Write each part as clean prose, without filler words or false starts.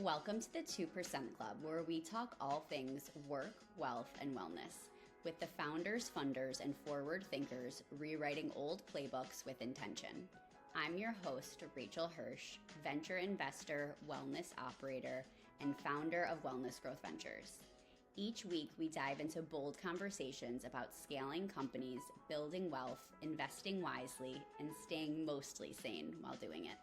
Welcome to the 2% Club, where we talk all things work, wealth, and wellness, with the founders, funders, and forward thinkers rewriting old playbooks with intention. I'm your host, Rachel Hirsch, venture investor, wellness operator, and founder of Wellness Growth Ventures. Each week, we dive into bold conversations about scaling companies, building wealth, investing wisely, and staying mostly sane while doing it.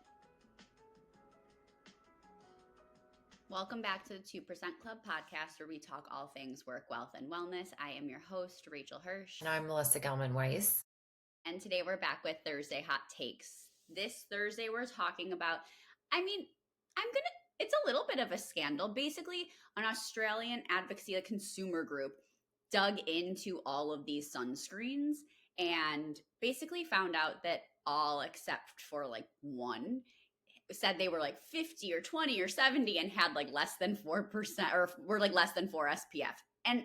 Welcome back to the 2% Club podcast, where we talk all things work, wealth, and wellness. I am your host, Rachel Hirsch. And I'm Melissa Gelman-Weiss. And today we're back with Thursday Hot Takes. This Thursday we're talking about, it's a little bit of a scandal. Basically, an Australian advocacy consumer group dug into all of these sunscreens and basically found out that all except for one said they were 50 or 20 or 70 and had less than 4% or were less than 4 SPF. And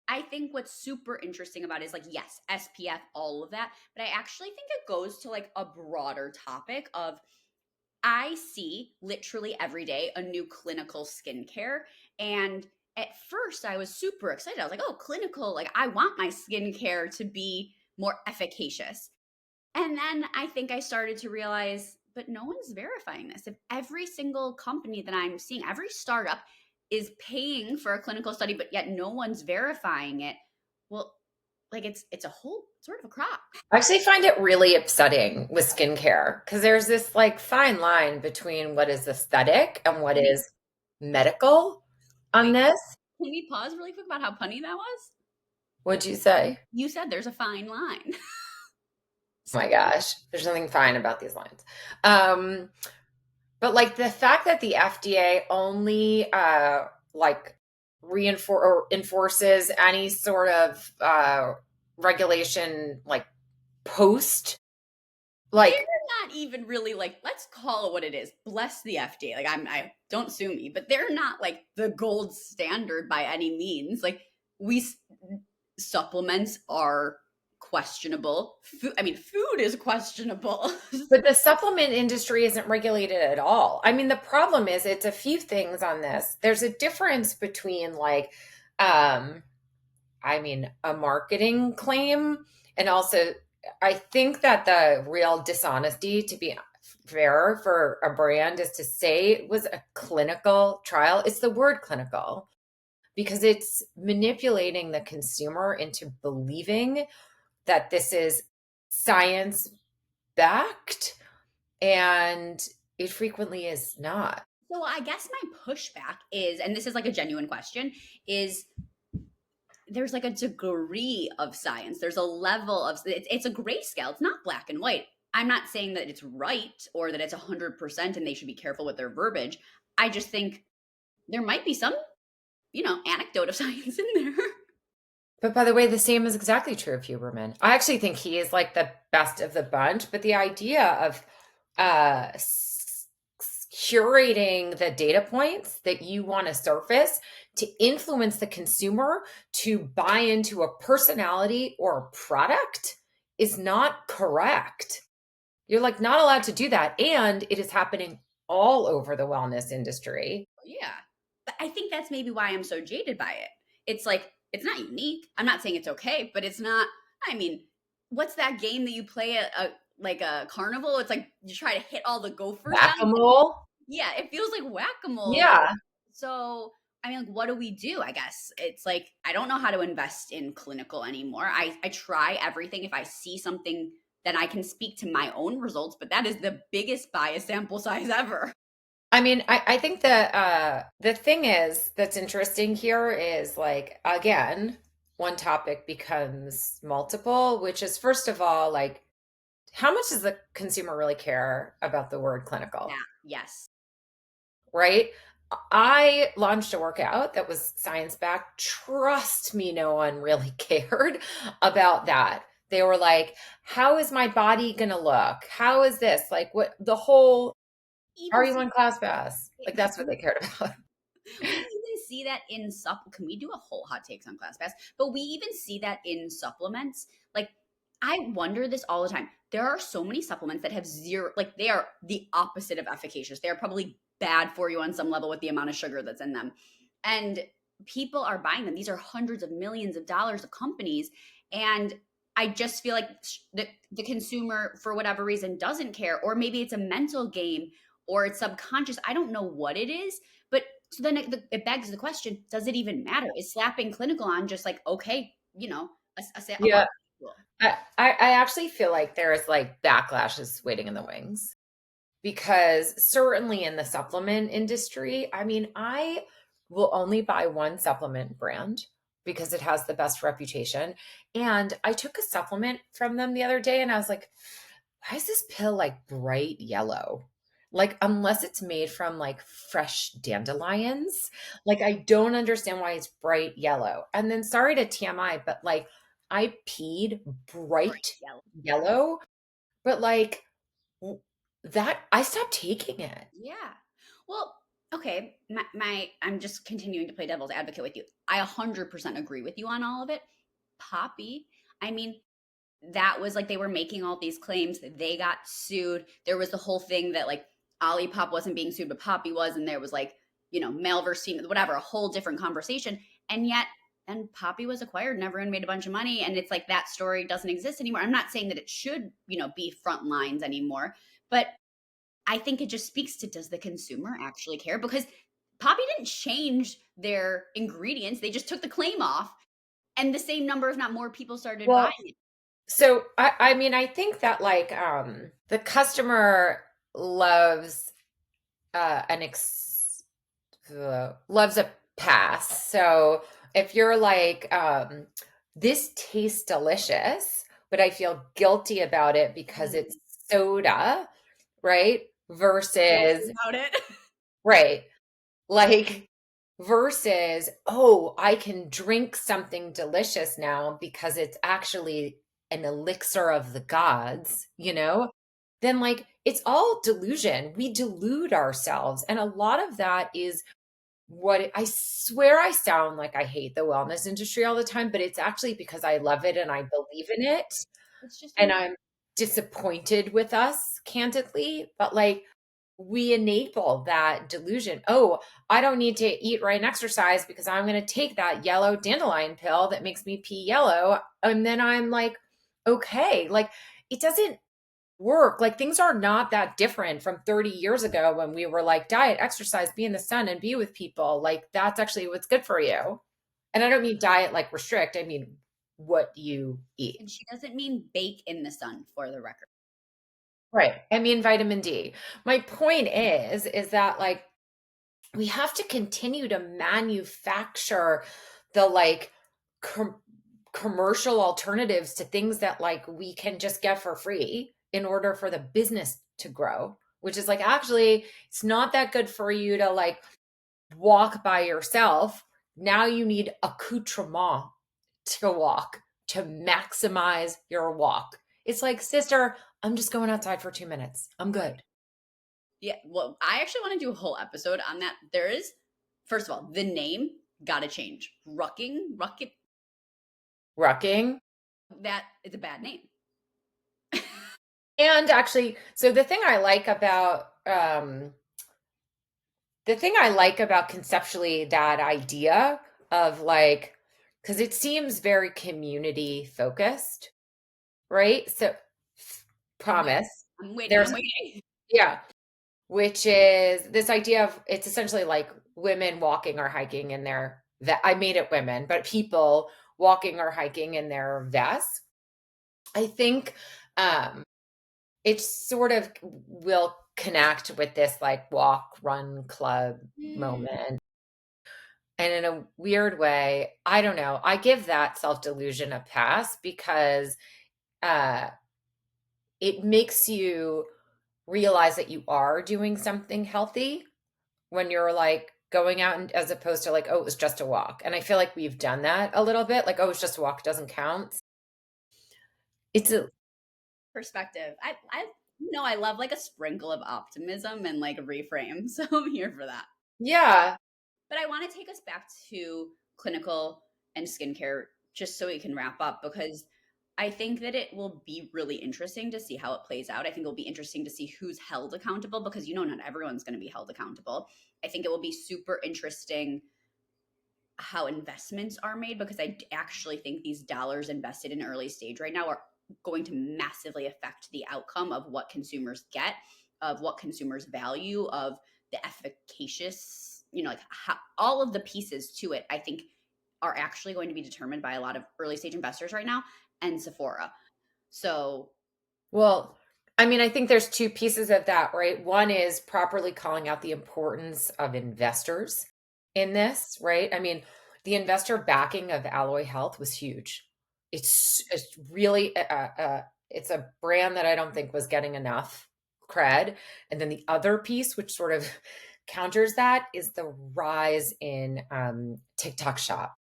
I think what's super interesting about it is yes, SPF, all of that. But I actually think it goes to a broader topic of I see literally every day a new clinical skincare. And at first I was super excited. I was oh, clinical, I want my skincare to be more efficacious. And then I think I started to realize, but no one's verifying this. If every single company that I'm seeing, every startup is paying for a clinical study, but yet no one's verifying it, well, it's a whole sort of a crop. I actually find it really upsetting with skincare because there's this fine line between what is aesthetic and what is medical on this. Can we pause really quick about how punny that was? What'd you say? You said there's a fine line. Oh my gosh, there's nothing fine about these lines. But the fact that the FDA only enforces any sort of regulation post they're not even really let's call it what it is. Bless the FDA. I don't sue me, but they're not the gold standard by any means. Supplements are questionable. Food is questionable. But the supplement industry isn't regulated at all. The problem is it's a few things on this. There's a difference between a marketing claim and also I think that the real dishonesty, to be fair, for a brand is to say it was a clinical trial. It's the word clinical because it's manipulating the consumer into believing that this is science backed, and it frequently is not. So I guess my pushback is, and this is a genuine question, is there's a degree of science. There's a level of, it's a grayscale. It's not black and white. I'm not saying that it's right or that it's 100% and they should be careful with their verbiage. I just think there might be some, anecdote of science in there. But by the way, the same is exactly true of Huberman. I actually think he is the best of the bunch, but the idea of curating the data points that you want to surface to influence the consumer to buy into a personality or a product is not correct. You're not allowed to do that. And it is happening all over the wellness industry. Yeah. But I think that's maybe why I'm so jaded by it. It's it's not unique. I'm not saying it's okay, but it's not, what's that game that you play at a carnival? It's you try to hit all the gophers. Whack-a-mole? Yeah, it feels like whack-a-mole. Yeah. So, what do we do? I guess it's I don't know how to invest in clinical anymore. I try everything. If I see something, then I can speak to my own results, but that is the biggest bias sample size ever. I think the thing is that's interesting here is again, one topic becomes multiple, which is first of all, how much does the consumer really care about the word clinical? Yeah. Yes. Right? I launched a workout that was science-backed. Trust me, no one really cared about that. They were how is my body going to look? How is this? What the whole are you on ClassPass? That's what they cared about. We even see that in can we do a whole hot takes on ClassPass? But we even see that in supplements. I wonder this all the time. There are so many supplements that have zero, like they are the opposite of efficacious. They are probably bad for you on some level with the amount of sugar that's in them. And people are buying them. These are hundreds of millions of dollars of companies. And I just feel like the consumer, for whatever reason, doesn't care. Or maybe it's a mental game or it's subconscious. I don't know what it is. But so then it begs the question, does it even matter? Is slapping clinical on just like, okay, a Yeah. marketing tool? I actually feel like there's like backlashes waiting in the wings because certainly in the supplement industry, I mean, I will only buy one supplement brand because it has the best reputation. And I took a supplement from them the other day and I was like, why is this pill like bright yellow? Like, unless it's made from like fresh dandelions, like, I don't understand why it's bright yellow. And then, sorry to TMI, but like, I peed Bright bright yellow. yellow, but like, that I stopped taking it. Yeah. Well, okay. I'm just continuing to play devil's advocate with you. I 100% agree with you on all of it. Poppy, I mean, that was like they were making all these claims that they got sued. There was the whole thing that like Olipop wasn't being sued, but Poppy was, and there was like, male versus female, whatever, a whole different conversation. And yet, and Poppy was acquired and everyone made a bunch of money. And it's like that story doesn't exist anymore. I'm not saying that it should, be front lines anymore, but I think it just speaks to, does the consumer actually care? Because Poppy didn't change their ingredients. They just took the claim off and the same number, if not more, people started buying Well, it. so I mean, I think that like the customer loves an loves a pass. So if you're like, this tastes delicious, but I feel guilty about it because Mm, it's soda, right? guilty Versus, about it. right, like, versus, oh, I can drink something delicious now because it's actually an elixir of the gods, then like it's all delusion. We delude ourselves. And a lot of that is I swear I sound like I hate the wellness industry all the time, but it's actually because I love it and I believe in it. It's just And an I'm disappointed with us, candidly. But like, we enable that delusion. Oh, I don't need to eat right and exercise because I'm going to take that yellow dandelion pill that makes me pee yellow. And then I'm like, okay, like it doesn't work. Like things are not that different from 30 years ago when we were like diet, exercise, be in the sun and be with people. Like that's actually what's good for you. And I don't mean diet like restrict, I mean what you eat. and she doesn't mean bake in the sun, for the record. Right. I mean vitamin D. My point is that like we have to continue to manufacture the like com- commercial alternatives to things that like we can just get for free in order for the business to grow, which is like actually it's not that good for you to like walk by yourself. Now you need accoutrement to walk to maximize your walk. It's like, sister, I'm just going outside for 2 minutes, I'm good. Yeah. Well, I actually want to do a whole episode on that. There is, first of all, the name got to change. Rucking, Rucking. that is a bad name. And actually, so the thing I like about conceptually that idea of like, because it seems very community focused, right? So, I'm waiting. promise. I'm waiting. I'm There's, waiting. yeah, which is this idea of it's essentially like women walking or hiking in their, I made it women, but people walking or hiking in their vests. I think it sort of will connect with this like walk, run club Mm. moment. And in a weird way, I don't know, I give that self-delusion a pass because uh it makes you realize that you are doing something healthy when you're like going out and as opposed to like, oh, it was just a walk. And I feel like we've done that a little bit, like, oh, it's just a walk, doesn't count. It's a Perspective. I love like a sprinkle of optimism and like reframe. So I'm here for that. yeah. But I want to take us back to clinical and skincare just so we can wrap up because I think that it will be really interesting to see how it plays out. I think it'll be interesting to see who's held accountable because not everyone's going to be held accountable. I think it will be super interesting how investments are made because I actually think these dollars invested in early stage right now are going to massively affect the outcome of what consumers get, of what consumers value, of the efficacious, like how, all of the pieces to it, I think are actually going to be determined by a lot of early stage investors right now and Sephora. So, Well, I mean, I think there's two pieces of that, right? One is properly calling out the importance of investors in this, right? I mean, the investor backing of Alloy Health was huge. It's really it's a brand that I don't think was getting enough cred. And then the other piece, which sort of counters that, is the rise in TikTok Shop.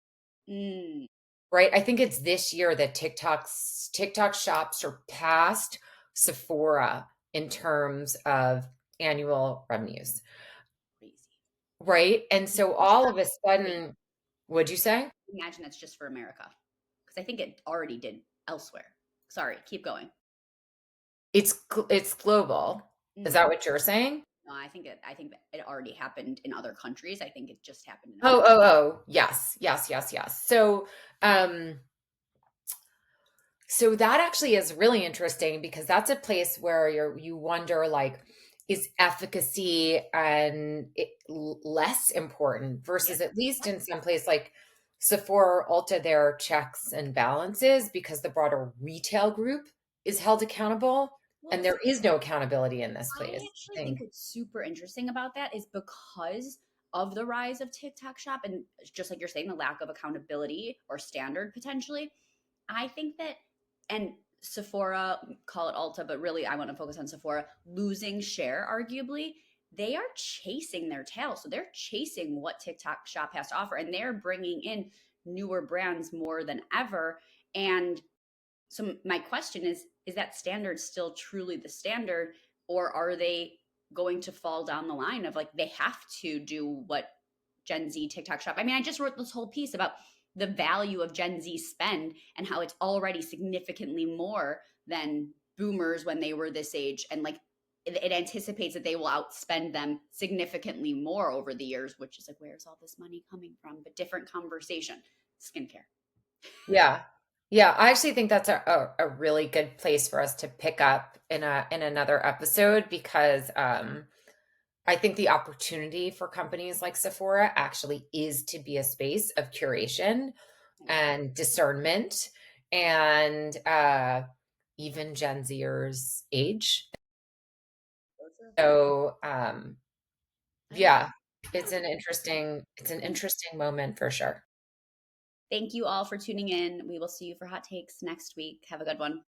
mm, Right? I think it's this year that TikTok Shop surpassed Sephora in terms of annual revenues, crazy. right? And so Just all for of a States. sudden, would you say? Imagine that's just for America because I think it already did elsewhere. Sorry, keep going. It's global. Is Mm. that what you're saying? No, I think that it already happened in other countries. I think it just happened in Oh, America. oh, oh, yes, yes, yes, yes. Um, So that actually is really interesting because that's a place where you wonder like is efficacy less important Yep. versus at least in some place like Sephora or Ulta there are checks and balances because the broader retail group is held accountable Well, and there is no accountability in this I place. actually think Thing. it's super interesting about that is because of the rise of TikTok Shop and just like you're saying, the lack of accountability or standard potentially. I think that, and Sephora, call it Ulta, but really I want to focus on Sephora, losing share, arguably, they are chasing their tail. So they're chasing what TikTok Shop has to offer, and they're bringing in newer brands more than ever. And so my question is that standard still truly the standard, or are they going to fall down the line of like they have to do what Gen Z TikTok shop? I mean, I just wrote this whole piece about the value of Gen Z spend and how it's already significantly more than boomers when they were this age, and like it anticipates that they will outspend them significantly more over the years, which is like where's all this money coming from? But different conversation. Skincare. Yeah. Yeah, I actually think that's a really good place for us to pick up in another episode because I think the opportunity for companies like Sephora actually is to be a space of curation and discernment and even Gen Zers age. So I love it. yeah, it's an interesting moment for sure. Thank you all for tuning in. We will see you for hot takes next week. Have a good one.